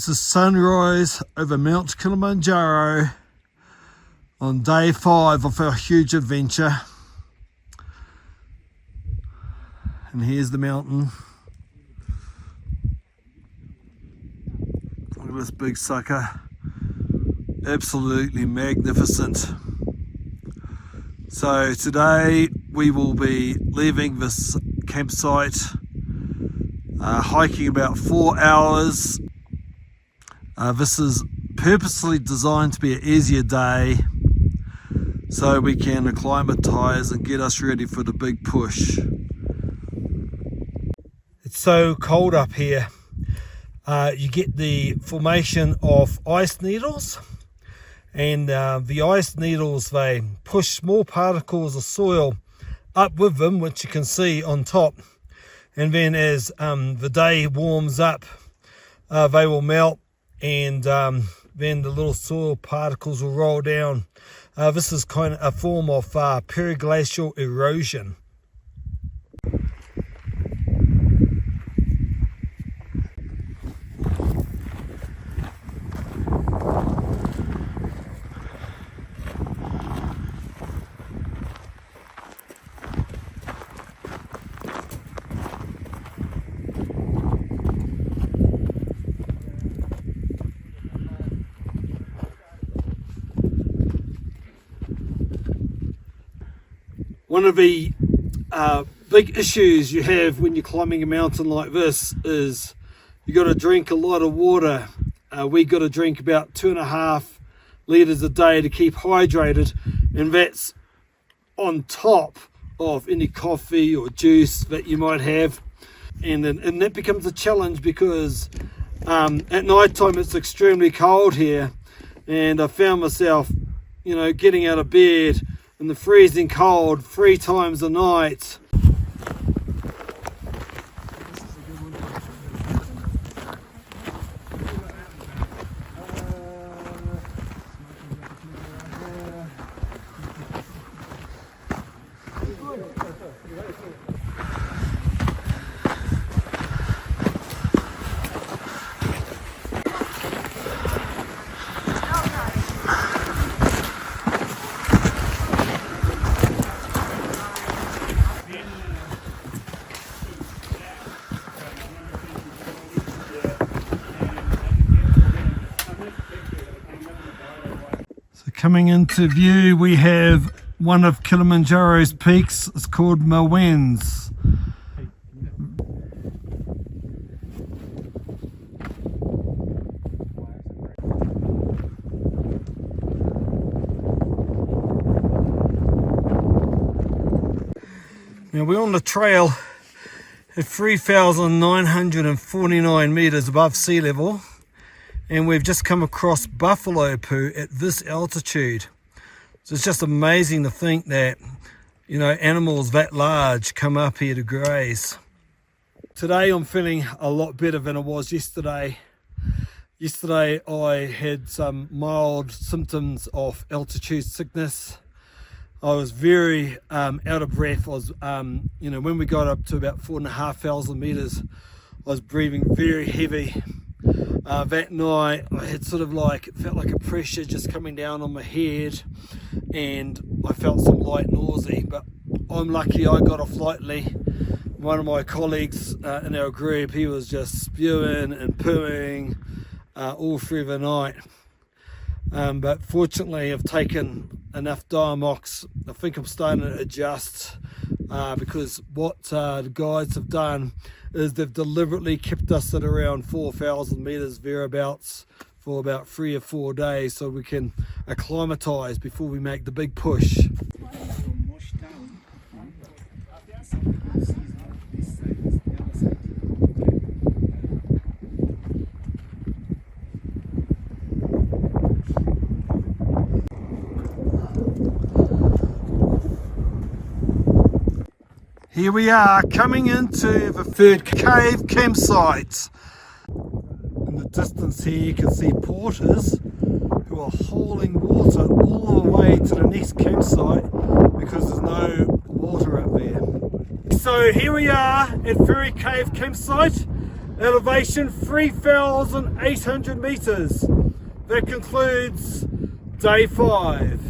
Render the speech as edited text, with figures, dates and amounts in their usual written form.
This is sunrise over Mount Kilimanjaro on day 5 of our huge adventure. And here's the mountain. Look at this big sucker. Absolutely magnificent. So today we will be leaving this campsite, hiking about 4 hours. This is purposely designed to be an easier day so we can acclimatise and get us ready for the big push. It's so cold up here. You get the formation of ice needles, and the ice needles, they push small particles of soil up with them, which you can see on top, and then as the day warms up, they will melt, and then the little soil particles will roll down. This is kind of a form of periglacial erosion. One of the big issues you have when you're climbing a mountain like this is you got to drink a lot of water. We got to drink about 2.5 litres a day to keep hydrated, and that's on top of any coffee or juice that you might have. And that becomes a challenge because at night time it's extremely cold here, and I found myself, getting out of bed in the freezing cold 3 times a night. Coming into view, we have one of Kilimanjaro's peaks. It's called Mount. Now we're on the trail at 3,949 meters above sea level. And we've just come across buffalo poo at this altitude. So it's just amazing to think that, animals that large come up here to graze. Today I'm feeling a lot better than I was yesterday. Yesterday I had some mild symptoms of altitude sickness. I was very out of breath. I was, when we got up to about 4,500 meters, I was breathing very heavy. That night I had it felt like a pressure just coming down on my head, and I felt some light nausea, but I'm lucky I got off lightly. One of my colleagues in our group, he was just spewing and pooing all through the night, but fortunately I've taken enough Diamox. I think I'm starting to adjust because what the guides have done is they've deliberately kept us at around 4,000 meters thereabouts for about 3 or 4 days so we can acclimatise before we make the big push. Here we are coming into the third cave campsite. In the distance here you can see porters who are hauling water all the way to the next campsite because there's no water up there. So here we are at Fairy Cave campsite. Elevation 3,800 meters. That concludes day 5.